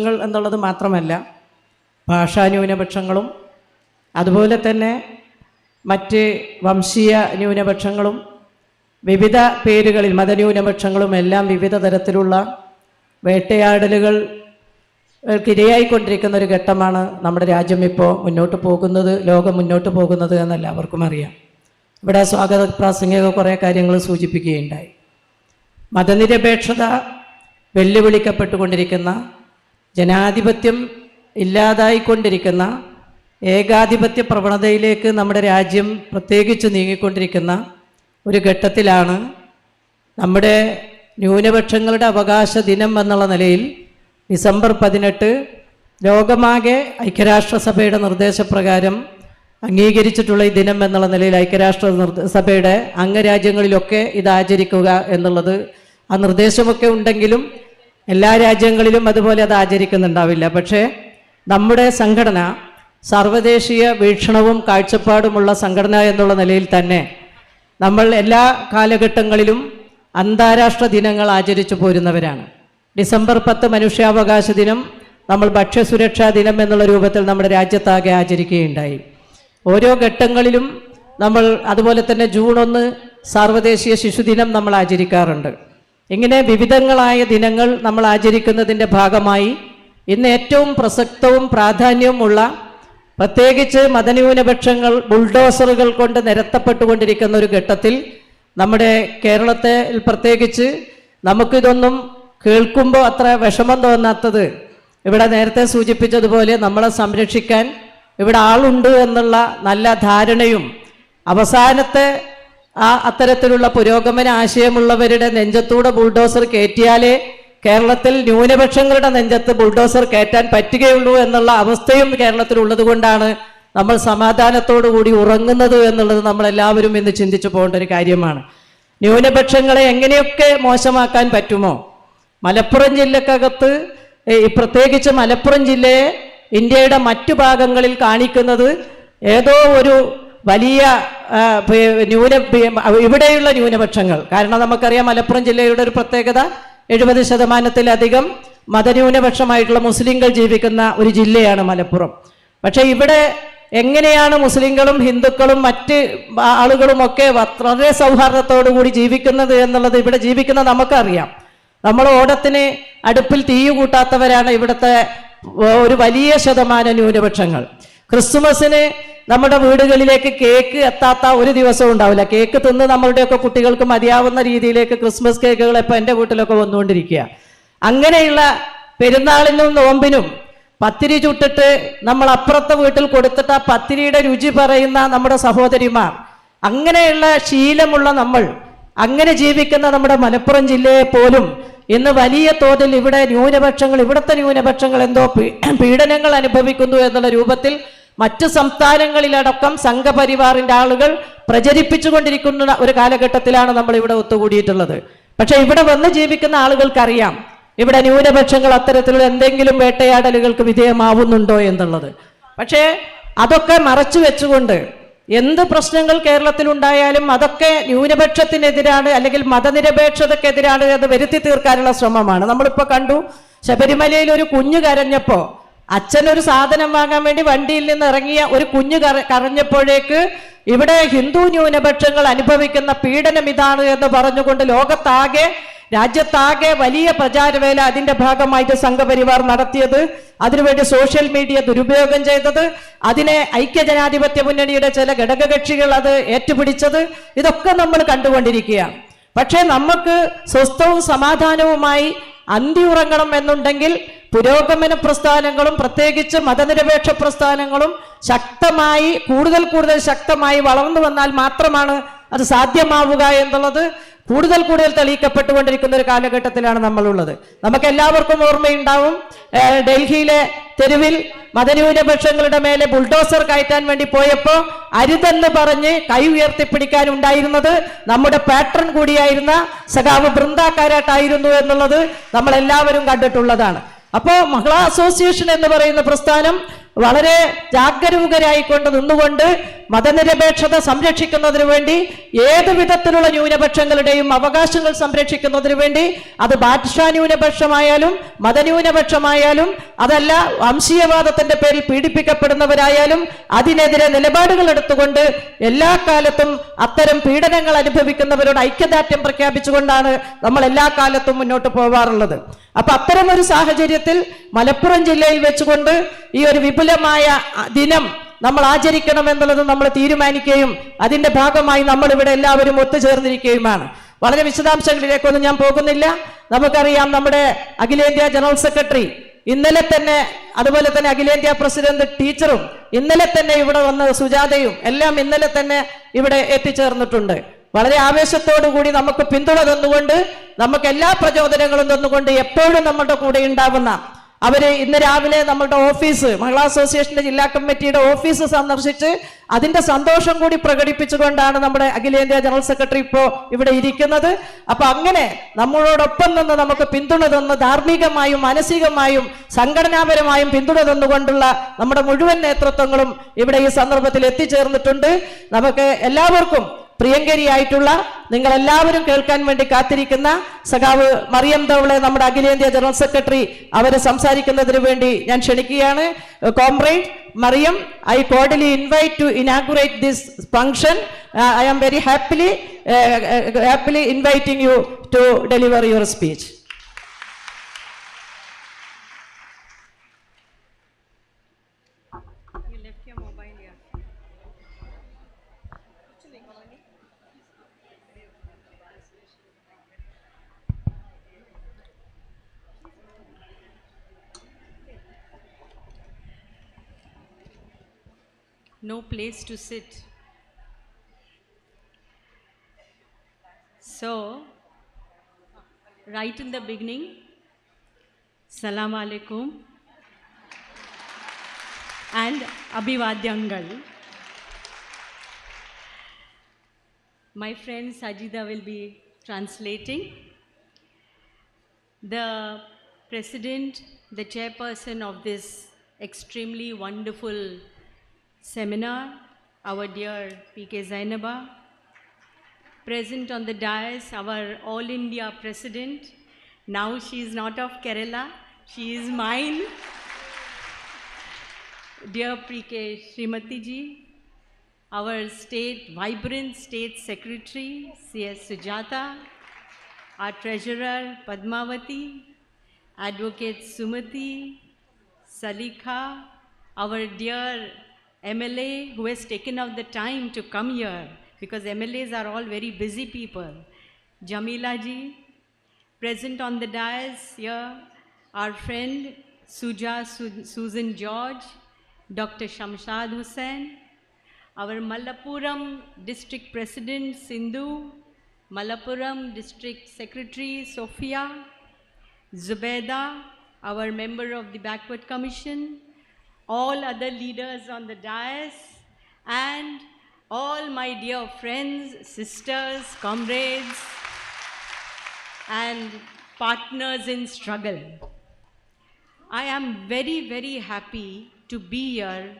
എന്നുള്ളത് മാത്രമല്ല ഭാഷാ ന്യൂനപക്ഷങ്ങളും അതുപോലെ തന്നെ മറ്റ് വംശീയ ന്യൂനപക്ഷങ്ങളും വിവിധ പേരുകളിൽ മതന്യൂനപക്ഷങ്ങളും എല്ലാം വിവിധ തരത്തിലുള്ള വേട്ടയാടലുകൾക്കിരയായിക്കൊണ്ടിരിക്കുന്ന ഒരു ഘട്ടമാണ് നമ്മുടെ രാജ്യം ഇപ്പോൾ മുന്നോട്ട് പോകുന്നത്, ലോകം മുന്നോട്ട് പോകുന്നത് എന്നെല്ലാവർക്കും അറിയാം. ഇവിടെ സ്വാഗത പ്രാസംഗിക കുറേ കാര്യങ്ങൾ സൂചിപ്പിക്കുകയുണ്ടായി. മതനിരപേക്ഷത വെല്ലുവിളിക്കപ്പെട്ടുകൊണ്ടിരിക്കുന്ന, ജനാധിപത്യം ഇല്ലാതായിക്കൊണ്ടിരിക്കുന്ന, ഏകാധിപത്യ പ്രവണതയിലേക്ക് നമ്മുടെ രാജ്യം പ്രത്യേകിച്ച് നീങ്ങിക്കൊണ്ടിരിക്കുന്ന ഒരു ഘട്ടത്തിലാണ് നമ്മുടെ ന്യൂനപക്ഷങ്ങളുടെ അവകാശ ദിനം എന്നുള്ള നിലയിൽ ഡിസംബർ 18 ലോകമാകെ ഐക്യരാഷ്ട്രസഭയുടെ നിർദ്ദേശപ്രകാരം അംഗീകരിച്ചിട്ടുള്ള ഈ ദിനം എന്നുള്ള നിലയിൽ ഐക്യരാഷ്ട്രസഭയുടെ അംഗരാജ്യങ്ങളിലൊക്കെ ഇത് ആചരിക്കുക എന്നുള്ളത്, ആ നിർദ്ദേശമൊക്കെ ഉണ്ടെങ്കിലും എല്ലാ രാജ്യങ്ങളിലും അതുപോലെ അത് ആചരിക്കുന്നുണ്ടാവില്ല. പക്ഷേ നമ്മുടെ സംഘടന സർവദേശീയ വീക്ഷണവും കാഴ്ചപ്പാടുമുള്ള സംഘടന എന്നുള്ള നിലയിൽ തന്നെ നമ്മൾ എല്ലാ കാലഘട്ടങ്ങളിലും അന്താരാഷ്ട്ര ദിനങ്ങൾ ആചരിച്ചു പോരുന്നവരാണ്. ഡിസംബർ 10 മനുഷ്യാവകാശ ദിനം നമ്മൾ ഭക്ഷ്യസുരക്ഷാ ദിനം എന്നുള്ള രൂപത്തിൽ നമ്മുടെ രാജ്യത്താകെ ആചരിക്കുകയുണ്ടായി. ഓരോ ഘട്ടങ്ങളിലും നമ്മൾ അതുപോലെ തന്നെ ജൂൺ 1 സാർവദേശീയ ശിശുദിനം നമ്മൾ ആചരിക്കാറുണ്ട്. ഇങ്ങനെ വിവിധങ്ങളായ ദിനങ്ങൾ നമ്മൾ ആചരിക്കുന്നതിൻ്റെ ഭാഗമായി ഇന്ന് ഏറ്റവും പ്രസക്തവും പ്രാധാന്യവുമുള്ള, പ്രത്യേകിച്ച് മതന്യൂനപക്ഷങ്ങൾ ബുൾഡോസറുകൾ കൊണ്ട് നിരത്തപ്പെട്ടുകൊണ്ടിരിക്കുന്ന ഒരു ഘട്ടത്തിൽ നമ്മുടെ കേരളത്തെ പ്രത്യേകിച്ച് നമുക്കിതൊന്നും കേൾക്കുമ്പോൾ അത്ര വിഷമം തോന്നാത്തത്, ഇവിടെ നേരത്തെ സൂചിപ്പിച്ചതുപോലെ നമ്മളെ സംരക്ഷിക്കാൻ ഇവിടെ ആളുണ്ട് എന്നുള്ള നല്ല ധാരണയും അവസാനത്തെ അത്തരത്തിലുള്ള പുരോഗമന ആശയമുള്ളവരുടെ നെഞ്ചത്തൂടെ ബുൾഡോസർ കയറ്റിയാലേ കേരളത്തിൽ ന്യൂനപക്ഷങ്ങളുടെ നെഞ്ചത്ത് ബുൾഡോസർ കയറ്റാൻ പറ്റുകയുള്ളൂ എന്നുള്ള അവസ്ഥയും കേരളത്തിലുള്ളത് കൊണ്ടാണ് നമ്മൾ സമാധാനത്തോടു കൂടി ഉറങ്ങുന്നത് എന്നുള്ളത് നമ്മളെല്ലാവരും ഇന്ന് ചിന്തിച്ചു പോകേണ്ട ഒരു കാര്യമാണ്. ന്യൂനപക്ഷങ്ങളെ എങ്ങനെയൊക്കെ മോശമാക്കാൻ പറ്റുമോ, മലപ്പുറം ജില്ലക്കകത്ത് പ്രത്യേകിച്ച് മലപ്പുറം ജില്ലയെ ഇന്ത്യയുടെ മറ്റു ഭാഗങ്ങളിൽ കാണിക്കുന്നത് ഏതോ ഒരു വലിയ ഇവിടെയുള്ള ന്യൂനപക്ഷങ്ങൾ, കാരണം നമുക്കറിയാം മലപ്പുറം ജില്ലയുടെ ഒരു പ്രത്യേകത 70% മതന്യൂനപക്ഷമായിട്ടുള്ള മുസ്ലിങ്ങൾ ജീവിക്കുന്ന ഒരു ജില്ലയാണ് മലപ്പുറം. പക്ഷേ ഇവിടെ എങ്ങനെയാണ് മുസ്ലിങ്ങളും ഹിന്ദുക്കളും മറ്റ് ആളുകളുമൊക്കെ വളരെ സൗഹാർദ്ദത്തോടു കൂടി ജീവിക്കുന്നത് എന്നുള്ളത് ഇവിടെ ജീവിക്കുന്ന നമുക്കറിയാം. നമ്മൾ ഓണത്തിന് അടുപ്പിൽ തീ കൂട്ടാത്തവരാണ് ഇവിടുത്തെ ഒരു വലിയ ശതമാനം ന്യൂനപക്ഷങ്ങൾ. ക്രിസ്തുമസിന് നമ്മുടെ വീടുകളിലേക്ക് കേക്ക് എത്താത്ത ഒരു ദിവസവും ഉണ്ടാവില്ല. കേക്ക് തിന്ന് നമ്മളുടെയൊക്കെ കുട്ടികൾക്ക് മതിയാവുന്ന രീതിയിലേക്ക് ക്രിസ്മസ് കേക്കുകൾ ഇപ്പോൾ എൻ്റെ വീട്ടിലൊക്കെ വന്നുകൊണ്ടിരിക്കുക. അങ്ങനെയുള്ള പെരുന്നാളിനും നോമ്പിനും പത്തിരി ചുട്ടിട്ട് നമ്മൾ അപ്പുറത്തെ വീട്ടിൽ കൊടുത്തിട്ട് ആ പത്തിരിയുടെ രുചി പറയുന്ന നമ്മുടെ സഹോദരിമാർ, അങ്ങനെയുള്ള ശീലമുള്ള നമ്മൾ, അങ്ങനെ ജീവിക്കുന്ന നമ്മുടെ മലപ്പുറം ജില്ലയെ പോലും ഇന്ന് വലിയ തോതിൽ ഇവിടെ ന്യൂനപക്ഷങ്ങൾ, ഇവിടുത്തെ ന്യൂനപക്ഷങ്ങൾ എന്തോ പീഡനങ്ങൾ അനുഭവിക്കുന്നു എന്നുള്ള രൂപത്തിൽ മറ്റു സംസ്ഥാനങ്ങളിലടക്കം സംഘപരിവാറിൻ്റെ ആളുകൾ പ്രചരിപ്പിച്ചുകൊണ്ടിരിക്കുന്ന ഒരു കാലഘട്ടത്തിലാണ് നമ്മൾ ഇവിടെ ഒത്തുകൂടിയിട്ടുള്ളത്. പക്ഷെ ഇവിടെ വന്ന് ജീവിക്കുന്ന ആളുകൾക്കറിയാം ഇവിടെ ന്യൂനപക്ഷങ്ങൾ അത്തരത്തിലുള്ള എന്തെങ്കിലും വേട്ടയാടലുകൾക്ക് വിധേയമാവുന്നുണ്ടോ എന്നുള്ളത്. പക്ഷേ അതൊക്കെ മറച്ചു വെച്ചുകൊണ്ട് എന്ത് പ്രശ്നങ്ങൾ കേരളത്തിലുണ്ടായാലും അതൊക്കെ ന്യൂനപക്ഷത്തിനെതിരാണ് അല്ലെങ്കിൽ മതനിരപേക്ഷതക്കെതിരാണ് എന്ന് വരുത്തി തീർക്കാനുള്ള ശ്രമമാണ്. നമ്മളിപ്പോൾ കണ്ടു, ശബരിമലയിൽ ഒരു കുഞ്ഞു കരഞ്ഞപ്പോൾ, അച്ഛനൊരു സാധനം വാങ്ങാൻ വേണ്ടി വണ്ടിയിൽ നിന്ന് ഇറങ്ങിയ ഒരു കുഞ്ഞു കരഞ്ഞപ്പോഴേക്ക് ഇവിടെ ഹിന്ദു ന്യൂനപക്ഷങ്ങൾ അനുഭവിക്കുന്ന പീഡനം ഇതാണ് എന്ന് പറഞ്ഞുകൊണ്ട് ലോകത്താകെ, രാജ്യത്താകെ വലിയ പ്രചാരവേല അതിന്റെ ഭാഗമായിട്ട് സംഘപരിവാർ നടത്തിയത്, അതിനുവേണ്ടി സോഷ്യൽ മീഡിയ ദുരുപയോഗം ചെയ്തത്, അതിനെ ഐക്യജനാധിപത്യ മുന്നണിയുടെ ചില ഘടകകക്ഷികൾ അത് ഏറ്റുപിടിച്ചത്, ഇതൊക്കെ നമ്മൾ കണ്ടുകൊണ്ടിരിക്കുകയാണ്. പക്ഷേ നമുക്ക് സ്വസ്ഥവും സമാധാനവുമായി അന്തി ഉറങ്ങണം എന്നുണ്ടെങ്കിൽ പുരോഗമന പ്രസ്ഥാനങ്ങളും പ്രത്യേകിച്ച് മതനിരപേക്ഷ പ്രസ്ഥാനങ്ങളും ശക്തമായി കൂടുതൽ ശക്തമായി വളർന്നു വന്നാൽ മാത്രമാണ് അത് സാധ്യമാവുക എന്നുള്ളത് കൂടുതൽ തെളിയിക്കപ്പെട്ടുകൊണ്ടിരിക്കുന്ന ഒരു കാലഘട്ടത്തിലാണ് നമ്മളുള്ളത്. നമുക്ക് എല്ലാവർക്കും ഓർമ്മയുണ്ടാവും, ഡൽഹിയിലെ തെരുവിൽ മതന്യൂനപക്ഷങ്ങളുടെ മേലെ ബുൾഡോസർ കയറ്റാൻ വേണ്ടി പോയപ്പോൾ അരുതെന്ന് പറഞ്ഞ് കൈ ഉയർത്തിപ്പിടിക്കാനുണ്ടായിരുന്നത് നമ്മുടെ പാട്രൺ കൂടിയായിരുന്ന സഖാവ് ബൃന്ദ കാരാട്ടായിരുന്നു എന്നുള്ളത് നമ്മളെല്ലാവരും കണ്ടിട്ടുള്ളതാണ്. അപ്പോൾ മഹിളാ അസോസിയേഷൻ എന്ന് പറയുന്ന പ്രസ്ഥാനം വളരെ ജാഗരൂകരായിക്കൊണ്ട് നിന്നുകൊണ്ട് മതനിരപേക്ഷത സംരക്ഷിക്കുന്നതിന് വേണ്ടി, ഏത് വിധത്തിലുള്ള ന്യൂനപക്ഷങ്ങളുടെയും അവകാശങ്ങൾ സംരക്ഷിക്കുന്നതിന് വേണ്ടി, അത് ഭാഷാ ന്യൂനപക്ഷമായാലും മതന്യൂനപക്ഷമായാലും അതല്ല വംശീയവാദത്തിന്റെ പേരിൽ പീഡിപ്പിക്കപ്പെടുന്നവരായാലും അതിനെതിരെ നിലപാടുകൾ എടുത്തുകൊണ്ട് എല്ലാ കാലത്തും അത്തരം പീഡനങ്ങൾ അനുഭവിക്കുന്നവരോട് ഐക്യദാർഢ്യം പ്രഖ്യാപിച്ചുകൊണ്ടാണ് നമ്മൾ എല്ലാ കാലത്തും മുന്നോട്ട് പോവാറുള്ളത്. അപ്പൊ അത്തരം ഒരു സാഹചര്യത്തിൽ മലപ്പുറം ജില്ലയിൽ വെച്ചുകൊണ്ട് ഈ ഒരു വിപുലമായ ദിനം നമ്മൾ ആചരിക്കണമെന്നുള്ളത് നമ്മൾ തീരുമാനിക്കുകയും അതിന്റെ ഭാഗമായി നമ്മൾ ഇവിടെ എല്ലാവരും ഒത്തുചേർന്നിരിക്കുകയുമാണ്. വളരെ വിശദാംശങ്ങളിലേക്കൊന്നും ഞാൻ പോകുന്നില്ല. നമുക്കറിയാം, നമ്മുടെ അഖിലേന്ത്യാ ജനറൽ സെക്രട്ടറി ഇന്നലെ തന്നെ, അതുപോലെ തന്നെ അഖിലേന്ത്യാ പ്രസിഡന്റ് ടീച്ചറും ഇന്നലെ തന്നെ ഇവിടെ വന്ന്, സുജാതയും എല്ലാം ഇന്നലെ തന്നെ ഇവിടെ എത്തിച്ചേർന്നിട്ടുണ്ട്. വളരെ ആവേശത്തോടു കൂടി നമുക്ക് പിന്തുണ തന്നുകൊണ്ട്, നമുക്ക് എല്ലാ പ്രചോദനങ്ങളും തന്നുകൊണ്ട് എപ്പോഴും നമ്മുടെ കൂടെ ഉണ്ടാവുന്ന അവര് ഇന്ന് രാവിലെ നമ്മുടെ ഓഫീസ്, മഹിളാ അസോസിയേഷന്റെ ജില്ലാ കമ്മിറ്റിയുടെ ഓഫീസ് സന്ദർശിച്ച് അതിന്റെ സന്തോഷം കൂടി പ്രകടിപ്പിച്ചുകൊണ്ടാണ് നമ്മുടെ അഖിലേന്ത്യാ ജനറൽ സെക്രട്ടറി ഇപ്പോൾ ഇവിടെ ഇരിക്കുന്നത്. അപ്പൊ അങ്ങനെ നമ്മളോടൊപ്പം നിന്ന് നമുക്ക് പിന്തുണ തന്ന് ധാർമ്മികമായും മാനസികമായും സംഘടനാപരമായും പിന്തുണ തന്നുകൊണ്ടുള്ള നമ്മുടെ മുഴുവൻ നേതൃത്വങ്ങളും ഇവിടെ ഈ സന്ദർഭത്തിൽ എത്തിച്ചേർന്നിട്ടുണ്ട്. നമുക്ക് എല്ലാവർക്കും പ്രിയങ്കരിയായിട്ടുള്ള, നിങ്ങൾ എല്ലാവരും കേൾക്കാൻ വേണ്ടി കാത്തിരിക്കുന്ന സഖാവ് മറിയം തവളെ, നമ്മുടെ അഖിലേന്ത്യാ ജനറൽ സെക്രട്ടറി, അവരെ സംസാരിക്കുന്നതിന് വേണ്ടി ഞാൻ ക്ഷണിക്കുകയാണ്. Comrade Mariam, I cordially invite to inaugurate this function. I am very happily inviting you to deliver your speech. You left your mobile here. No place to sit. So, right in the beginning, Salam Alaikum and Abhivadyangal. My friend Sajida will be translating. The president, the chairperson of this extremely wonderful seminar, our dear P.K. Zainaba, present on the dais, our All India President. Now she is not of Kerala, she is mine. Dear P.K. Srimati ji, our vibrant state secretary, C.S. Sujata, our treasurer Padmavati, advocate Sumati, Salika, our dear MLA who has taken out the time to come here, because MLAs are all very busy people. Jamila ji, present on the dais here, our friend Susan George, Dr. Shamshad Hussain, our Malappuram District President Sindhu, Malappuram District Secretary Sophia, Zubeda, our member of the Backward Commission, all other leaders on the dais, and all my dear friends, sisters, comrades, and partners in struggle. I am very, very happy to be here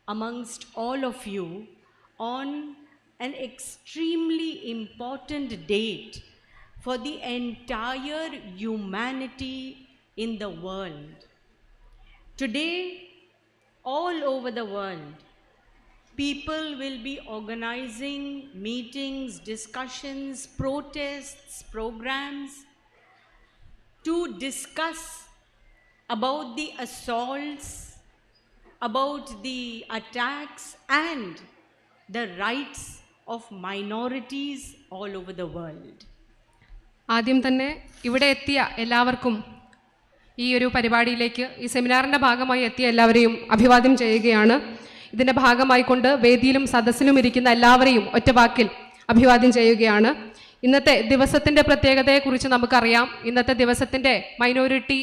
amongst all of you on an extremely important date for the entire humanity in the world. Today, all over the world, people will be organizing meetings, discussions, protests, programs to discuss about the assaults, about the attacks, and the rights of minorities all over the world. ആദ്യം തന്നെ ഇവിടെ എത്തിയ എല്ലാവർക്കും, ഈ ഒരു പരിപാടിയിലേക്ക്, ഈ സെമിനാറിൻ്റെ ഭാഗമായി എത്തിയ എല്ലാവരെയും അഭിവാദ്യം ചെയ്യുകയാണ്. ഇതിൻ്റെ ഭാഗമായിക്കൊണ്ട് വേദിയിലും സദസ്സിലും ഇരിക്കുന്ന എല്ലാവരെയും ഒറ്റവാക്കിൽ അഭിവാദ്യം ചെയ്യുകയാണ്. ഇന്നത്തെ ദിവസത്തിൻ്റെ പ്രത്യേകതയെക്കുറിച്ച് നമുക്കറിയാം. ഇന്നത്തെ ദിവസത്തിൻ്റെ മൈനോറിറ്റി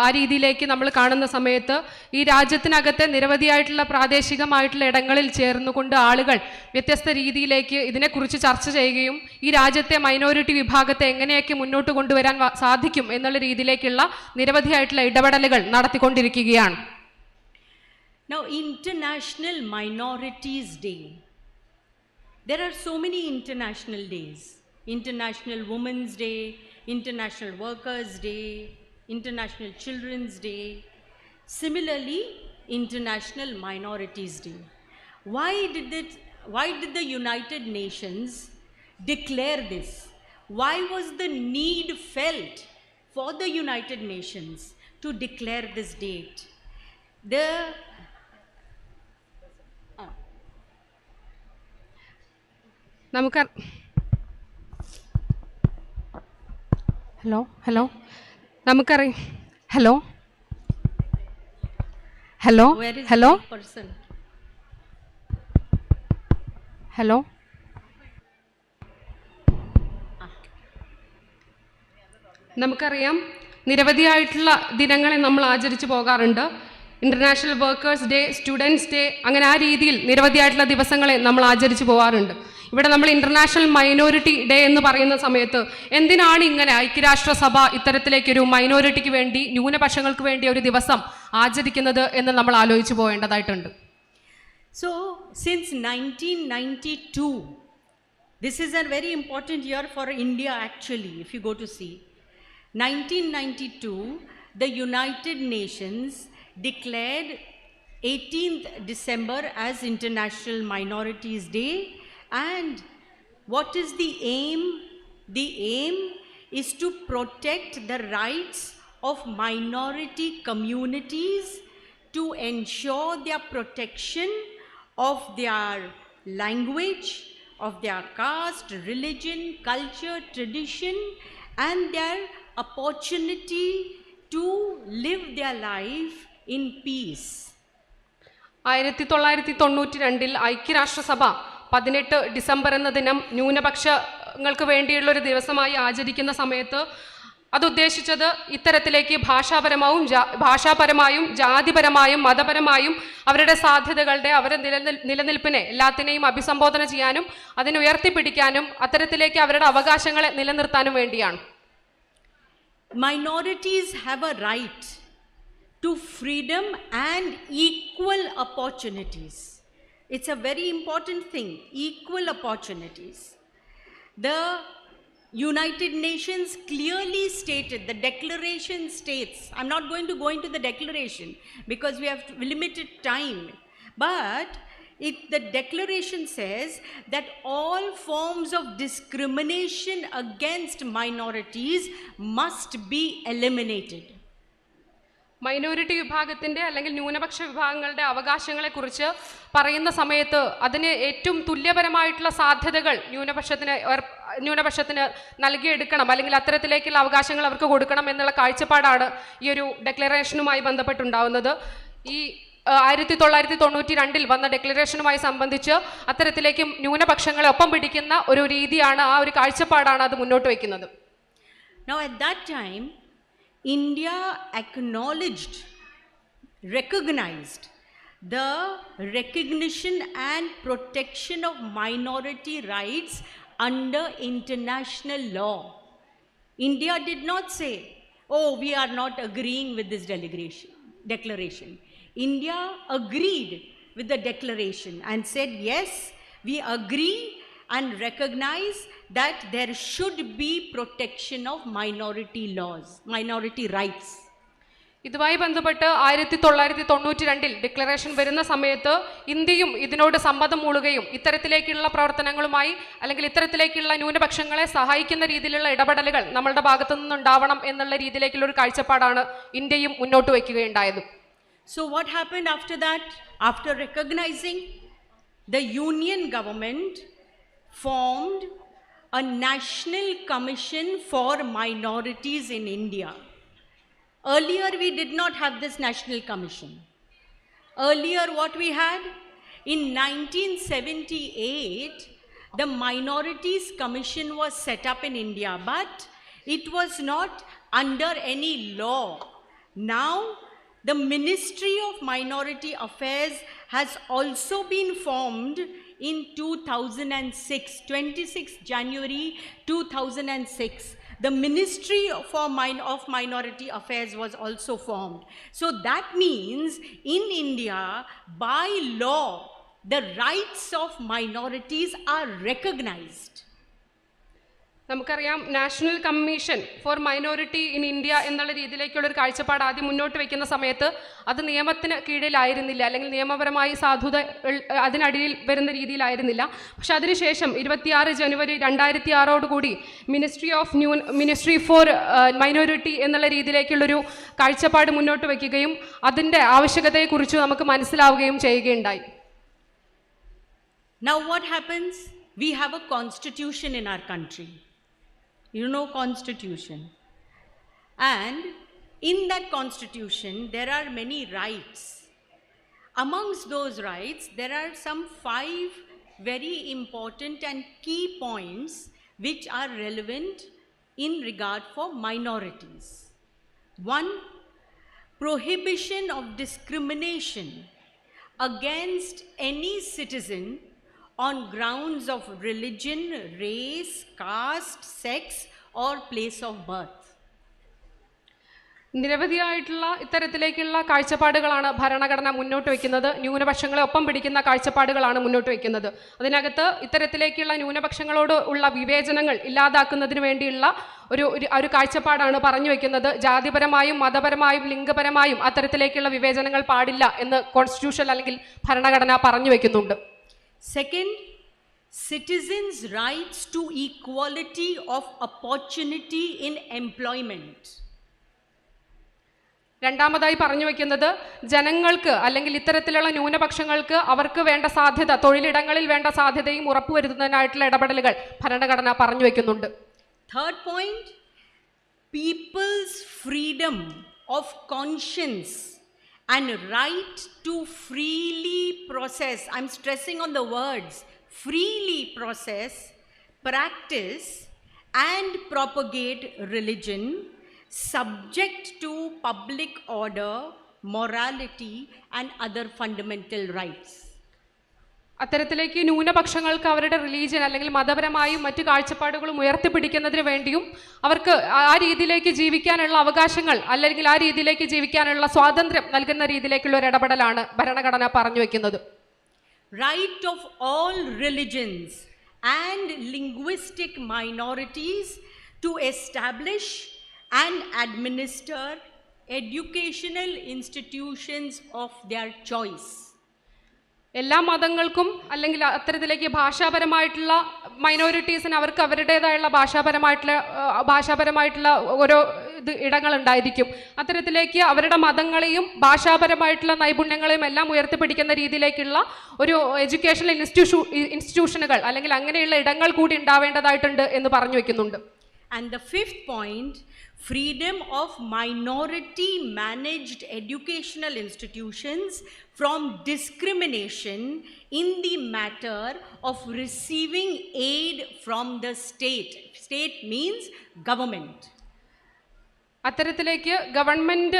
ആ രീതിയിലേക്ക് നമ്മൾ കാണുന്ന സമയത്ത് ഈ രാജ്യത്തിനകത്തെ നിരവധിയായിട്ടുള്ള പ്രാദേശികമായിട്ടുള്ള ഇടങ്ങളിൽ ചേർന്നുകൊണ്ട് ആളുകൾ വ്യത്യസ്ത രീതിയിലേക്ക് ഇതിനെക്കുറിച്ച് ചർച്ച ചെയ്യുകയും ഈ രാജ്യത്തെ മൈനോറിറ്റി വിഭാഗത്തെ എങ്ങനെയൊക്കെ മുന്നോട്ട് കൊണ്ടുവരാൻ സാധിക്കും എന്നുള്ള രീതിയിലേക്കുള്ള നിരവധിയായിട്ടുള്ള ഇടപെടലുകൾ നടത്തിക്കൊണ്ടിരിക്കുകയാണ്. Now, International Minorities Day. There are so many international days. International Women's Day, International Workers' Day, International Children's Day. Similarly, International Minorities Day. Why did the United Nations declare this? Why was the need felt for the United Nations to declare this date? നമുക്ക് നമുക്കറിയാം Where is hello the person? Hello നമുക്കറിയാം നിരവധിയായിട്ടുള്ള ദിനങ്ങളെ നമ്മൾ ആചരിച്ചു പോകാറുണ്ട്. International workers day, students day, അങ്ങനെ ആ രീതിയിൽ നിരവധിയായിട്ടുള്ള ദിവസങ്ങളെ നമ്മൾ ആചരിച്ചു പോകാറുണ്ട്. ഇവിടെ നമ്മൾ ഇൻ്റർനാഷണൽ മൈനോറിറ്റി ഡേ എന്ന് പറയുന്ന സമയത്ത് എന്തിനാണ് ഇങ്ങനെ ഐക്യരാഷ്ട്രസഭ ഇത്തരത്തിലേക്കൊരു മൈനോറിറ്റിക്ക് വേണ്ടി, ന്യൂനപക്ഷങ്ങൾക്ക് വേണ്ടി ഒരു ദിവസം ആചരിക്കുന്നത് എന്ന് നമ്മൾ ആലോചിച്ചു പോകേണ്ടതായിട്ടുണ്ട്. So, since 1992, this is a very important year for India actually, if you go to see. 1992, the United Nations declared 18th December as International Minorities Day. And what is the aim? The aim is to protect the rights of minority communities, to ensure their protection of their language, of their caste, religion, culture, tradition, and their opportunity to live their life in peace. 1992 ഐക്യരാഷ്ട്രസഭ 18 December എന്ന ദിനം ന്യൂനപക്ഷങ്ങൾക്ക് വേണ്ടിയുള്ളൊരു ദിവസമായി ആചരിക്കുന്ന സമയത്ത് അതുദ്ദേശിച്ചത് ഇത്തരത്തിലേക്ക് ഭാഷാപരമായും ജാതിപരമായും മതപരമായും അവരുടെ സാധ്യതകളുടെ, അവരുടെ നിലനിൽപ്പിനെ എല്ലാത്തിനെയും അഭിസംബോധന ചെയ്യാനും അതിനെ ഉയർത്തിപ്പിടിക്കാനും അത്തരത്തിലേക്ക് അവരുടെ അവകാശങ്ങളെ നിലനിർത്താനും വേണ്ടിയാണ്. Minorities have a right to freedom and equal opportunities. It's a very important thing, equal opportunities. The United Nations clearly stated, the declaration states, I'm not going to go into the declaration because we have limited time, but the declaration says that all forms of discrimination against minorities must be eliminated. Minority വിഭാഗത്തിൻ്റെ അല്ലെങ്കിൽ ന്യൂനപക്ഷ വിഭാഗങ്ങളുടെ അവകാശങ്ങളെക്കുറിച്ച് പറയുന്ന സമയത്ത് അതിന് ഏറ്റവും തുല്യപരമായിട്ടുള്ള സാധ്യതകൾ ന്യൂനപക്ഷത്തിന് നൽകിയെടുക്കണം, അല്ലെങ്കിൽ അത്തരത്തിലേക്കുള്ള അവകാശങ്ങൾ അവർക്ക് കൊടുക്കണം എന്നുള്ള കാഴ്ചപ്പാടാണ് ഈ ഒരു ഡെക്ലറേഷനുമായി ബന്ധപ്പെട്ടുണ്ടാവുന്നത്. ഈ 1992 വന്ന ഡെക്ലറേഷനുമായി സംബന്ധിച്ച് അത്തരത്തിലേക്ക് ന്യൂനപക്ഷങ്ങളെ ഒപ്പം പിടിക്കുന്ന ഒരു രീതിയാണ്, ആ ഒരു കാഴ്ചപ്പാടാണ് അത് മുന്നോട്ട് വയ്ക്കുന്നത്. Now at that time, India acknowledged, recognized the recognition and protection of minority rights under international law. India did not say, oh, we are not agreeing with this declaration. India agreed with the declaration and said, yes, we agree and recognize that there should be protection of minority laws, minority rights. ഇതുമായി ബന്ധപ്പെട്ട് 1992 declaration വരുന്ന സമയത്ത് ഇന്ത്യയും ഇതിനോട് സമ്മതം മൂളുകയും ഇത്തരത്തിലേക്കുള്ള പ്രവർത്തനങ്ങളുമായി അല്ലെങ്കിൽ ഇത്തരത്തിലേക്കുള്ള ന്യൂനപക്ഷങ്ങളെ സഹായിക്കുന്ന രീതിയിലുള്ള ഇടപെടലുകൾ നമ്മളുടെ ഭാഗത്തു നിന്നുണ്ടാവണം എന്നുള്ള രീതിയിലേക്കുള്ള ഒരു കാഴ്ചപ്പാടാണ് ഇന്ത്യയും മുന്നോട്ട് വയ്ക്കുകയുണ്ടായത്. So what happened after that? After recognizing, the Union government formed a National Commission for Minorities in India. Earlier we did not have this National Commission. Earlier what we had? In 1978, the Minorities Commission was set up in India, but it was not under any law. Now the Ministry of Minority Affairs has also been formed in 2006, 26 January 2006, the Ministry of Minority Affairs was also formed. So that means in India, by law, the rights of minorities are recognized. നമുക്കറിയാം national commission for minority in India എന്നുള്ള രീതിയിലേക്കുള്ള ഒരു കാഴ്ചപ്പാട് ആദ്യം മുന്നോട്ട് വയ്ക്കുന്ന സമയത്ത് അത് നിയമത്തിന് കീഴിലായിരുന്നില്ല, അല്ലെങ്കിൽ നിയമപരമായി സാധുത അതിനടിയിൽ വരുന്ന രീതിയിലായിരുന്നില്ല. പക്ഷെ അതിനുശേഷം 26 ജനുവരി 2006 മിനിസ്ട്രി ഫോർ മൈനോറിറ്റി എന്നുള്ള രീതിയിലേക്കുള്ളൊരു കാഴ്ചപ്പാട് മുന്നോട്ട് വയ്ക്കുകയും അതിൻ്റെ ആവശ്യകതയെക്കുറിച്ച് നമുക്ക് മനസ്സിലാവുകയും ചെയ്യുകയുണ്ടായി. Now what happens? We have a constitution in our country. You know constitution. And in that constitution, there are many rights. Amongst those rights, there are some 5 very important and key points which are relevant in regard for minorities. 1, prohibition of discrimination against any citizen on grounds of religion, race, caste, sex or place of birth. നിരവധിയായിട്ടുള്ള ഇത്തരത്തിലേക്കുള്ള കാഴ്ചപ്പാടുകളാണ് ഭരണഘടന മുന്നോട്ട് വയ്ക്കുന്നത്. ന്യൂനപക്ഷങ്ങളെ ഒപ്പം പിടിക്കുന്ന കാഴ്ചപ്പാടുകളാണ് മുന്നോട്ട് വയ്ക്കുന്നത്. അതിനകത്ത് ഇത്തരത്തിലേക്കുള്ള ന്യൂനപക്ഷങ്ങളോട് ഉള്ള വിവേചനങ്ങൾ ഇല്ലാതാക്കുന്നതിന് വേണ്ടിയുള്ള ഒരു കാഴ്ചപ്പാടാണ് പറഞ്ഞു വയ്ക്കുന്നത്. ജാതിപരമായും മതപരമായും ലിംഗപരമായും അത്തരത്തിലേക്കുള്ള വിവേചനങ്ങൾ പാടില്ല എന്ന് കോൺസ്റ്റിറ്റ്യൂഷൻ അല്ലെങ്കിൽ ഭരണഘടന പറഞ്ഞു വയ്ക്കുന്നുണ്ട്. Second, citizens' rights to equality of opportunity in employment. രണ്ടാമതായി പറഞ്ഞു വയ്ക്കുന്നത് ജനങ്ങൾക്ക് അല്ലെങ്കിൽ ഇത്തരത്തിലുള്ള ന്യൂനപക്ഷങ്ങൾക്ക് അവർക്ക് വേണ്ട സാധ്യത, തൊഴിലിടങ്ങളിൽ വേണ്ട സാധ്യതയും ഉറപ്പുവരുത്തുന്നതിനായിട്ടുള്ള ഇടപെടലുകൾ ഭരണഘടന പറഞ്ഞു വയ്ക്കുന്നുണ്ട്. Third point, people's freedom of conscience and right to freely process, I'm stressing on the words, freely process, practice and propagate religion subject to public order, morality and other fundamental rights. അത്തരത്തിലേക്ക് ന്യൂനപക്ഷങ്ങൾക്ക് അവരുടെ religion അല്ലെങ്കിൽ മതപരമായും മറ്റു കാഴ്ചപ്പാടുകളും ഉയർത്തിപ്പിടിക്കുന്നതിന് വേണ്ടിയും അവർക്ക് ആ രീതിയിലേക്ക് ജീവിക്കാനുള്ള അവകാശങ്ങൾ അല്ലെങ്കിൽ ആ രീതിയിലേക്ക് ജീവിക്കാനുള്ള സ്വാതന്ത്ര്യം നൽകുന്ന രീതിയിലേക്കുള്ള ഒരു ഇടപെടലാണ് ഭരണഘടന പറഞ്ഞു വയ്ക്കുന്നത്. Right of all religions and linguistic minorities to establish and administer educational institutions of their choice. എല്ലാ മതങ്ങൾക്കും അല്ലെങ്കിൽ അത്തരത്തിലേക്ക് ഭാഷാപരമായിട്ടുള്ള മൈനോറിറ്റീസിന് അവർക്ക് അവരുടേതായുള്ള ഭാഷാപരമായിട്ടുള്ള ഓരോ ഇടങ്ങളുണ്ടായിരിക്കും. അത്തരത്തിലേക്ക് അവരുടെ മതങ്ങളെയും ഭാഷാപരമായിട്ടുള്ള നൈപുണ്യങ്ങളെയും എല്ലാം ഉയർത്തിപ്പിടിക്കുന്ന രീതിയിലേക്കുള്ള ഒരു എഡ്യൂക്കേഷണൽ ഇൻസ്റ്റിറ്റ്യൂഷനുകൾ അല്ലെങ്കിൽ അങ്ങനെയുള്ള ഇടങ്ങൾ കൂടി ഉണ്ടാവേണ്ടതായിട്ടുണ്ട് എന്ന് പറഞ്ഞു വയ്ക്കുന്നുണ്ട്. And the fifth point, freedom of minority managed educational institutions from discrimination in the matter of receiving aid from the state. State means government. അത്തരത്തിലേക്ക് ഗവൺമെന്റ്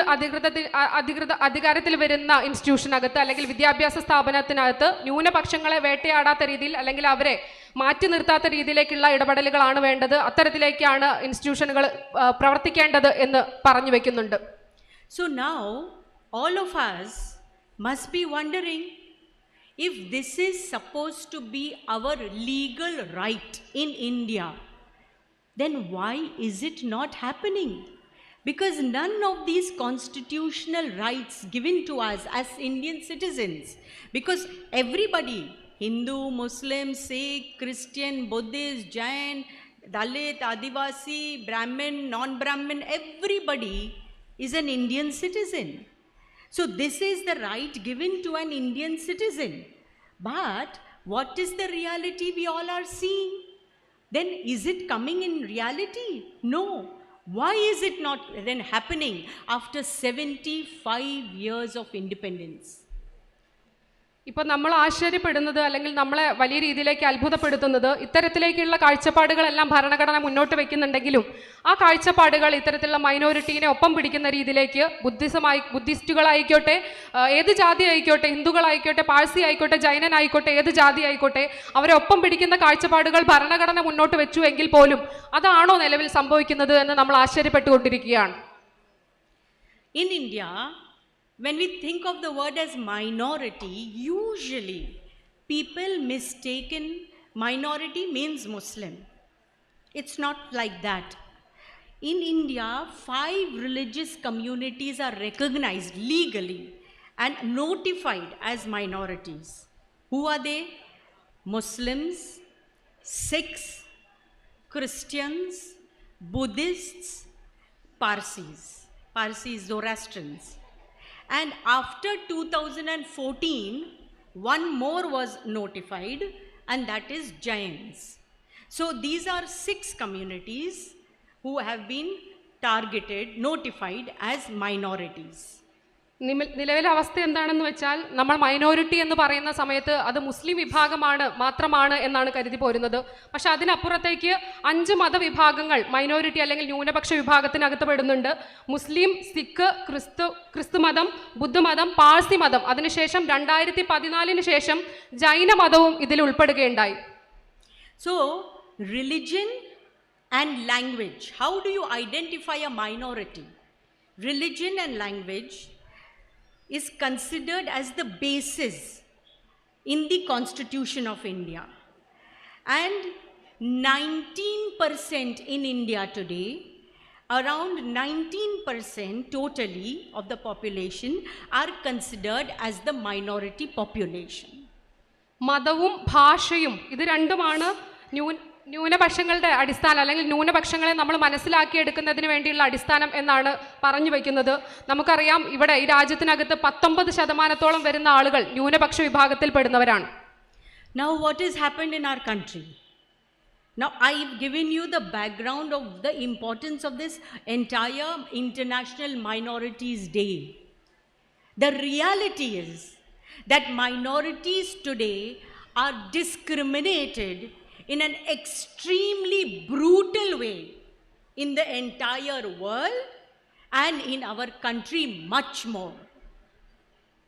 അധികാരത്തിൽ വരുന്ന ഇൻസ്റ്റിറ്റ്യൂഷനകത്ത് അല്ലെങ്കിൽ വിദ്യാഭ്യാസ സ്ഥാപനത്തിനകത്ത് ന്യൂനപക്ഷങ്ങളെ വേട്ടയാടാത്ത രീതിയിൽ അല്ലെങ്കിൽ അവരെ മാറ്റി നിർത്താത്ത രീതിയിലേക്കുള്ള ഇടപെടലുകളാണ് വേണ്ടത്. അത്തരത്തിലേക്കാണ് ഇൻസ്റ്റിറ്റ്യൂഷനുകൾ പ്രവർത്തിക്കേണ്ടത് എന്ന് പറഞ്ഞു വെക്കുന്നുണ്ട്. So now all of us must be wondering, if this is supposed to be our legal right in India, then why is it not happening? Because none of these constitutional rights given to us as Indian citizens, because everybody, Hindu, Muslim, Sikh, Christian, Buddhist, Jain, Dalit, Adivasi, Brahmin, non-Brahmin, everybody is an Indian citizen. So this is the right given to an Indian citizen. But what is the reality we all are seeing? Then is it coming in reality? No. Why is it not then happening after 75 years of independence? ഇപ്പോൾ നമ്മൾ ആശ്ചര്യപ്പെടുന്നത് അല്ലെങ്കിൽ നമ്മളെ വലിയ രീതിയിലേക്ക് അത്ഭുതപ്പെടുത്തുന്നത് ഇത്തരത്തിലേക്കുള്ള കാഴ്ചപ്പാടുകളെല്ലാം ഭരണഘടന മുന്നോട്ട് വെക്കുന്നുണ്ടെങ്കിലും ആ കാഴ്ചപ്പാടുകൾ ഇത്തരത്തിലുള്ള മൈനോറിറ്റീനെ ഒപ്പം പിടിക്കുന്ന രീതിയിലേക്ക് ബുദ്ധിസ്റ്റുകളായിക്കോട്ടെ, ഏത് ജാതി ആയിക്കോട്ടെ, ഹിന്ദുക്കളായിക്കോട്ടെ, പാഴ്സി ആയിക്കോട്ടെ, ജൈനനായിക്കോട്ടെ, ഏത് ജാതി ആയിക്കോട്ടെ, അവരെ ഒപ്പം പിടിക്കുന്ന കാഴ്ചപ്പാടുകൾ ഭരണഘടന മുന്നോട്ട് വെച്ചു എങ്കിൽ പോലും അതാണോ നിലവിൽ സംഭവിക്കുന്നത് എന്ന് നമ്മൾ ആശ്ചര്യപ്പെട്ടുകൊണ്ടിരിക്കുകയാണ്. In India, when we think of the word as minority, usually people mistaken minority means Muslim. It's not like that. In India, 5 religious communities are recognized legally and notified as minorities. Who are they? Muslims, Sikhs, Christians, Buddhists, Parsis, Zoroastrians. And after 2014, one more was notified, and that is Jains. So these are 6 communities who have been targeted, notified as minorities. നിലവിലെ അവസ്ഥ എന്താണെന്ന് വെച്ചാൽ നമ്മൾ minority എന്ന് പറയുന്ന സമയത്ത് അത് മുസ്ലിം വിഭാഗമാണ് മാത്രമാണ് എന്നാണ് കരുതി പോരുന്നത്. പക്ഷെ അതിനപ്പുറത്തേക്ക് 5 മതവിഭാഗങ്ങൾ മൈനോറിറ്റി അല്ലെങ്കിൽ ന്യൂനപക്ഷ വിഭാഗത്തിനകത്ത് പെടുന്നുണ്ട്. മുസ്ലിം, സിഖ്, ക്രിസ്തു മതം, ബുദ്ധമതം, പാഴ്സി മതം, അതിനുശേഷം 2014 ശേഷം ജൈന മതവും ഇതിൽ ഉൾപ്പെടുകയുണ്ടായി. So religion and language, how do you identify a minority? Religion and language is considered as the basis in the Constitution of India, and 19% in India today, around 19% totally of the population are considered as the minority population. മതവും ഭാഷയും ഇത് രണ്ടുമാണ് ന്യൂനപക്ഷങ്ങളുടെ അടിസ്ഥാനം അല്ലെങ്കിൽ ന്യൂനപക്ഷങ്ങളെ നമ്മൾ മനസ്സിലാക്കിയെടുക്കുന്നതിന് വേണ്ടിയുള്ള അടിസ്ഥാനം എന്നാണ് പറഞ്ഞു വയ്ക്കുന്നത്. നമുക്കറിയാം ഇവിടെ ഈ രാജ്യത്തിനകത്ത് 19% വരുന്ന ആളുകൾ ന്യൂനപക്ഷ വിഭാഗത്തിൽ പെടുന്നവരാണ്. Now what has happened in our country? Now I've given you the background of the importance of this entire International Minorities Day. The reality is that minorities today are discriminated in an extremely brutal way in the entire world and in our country much more.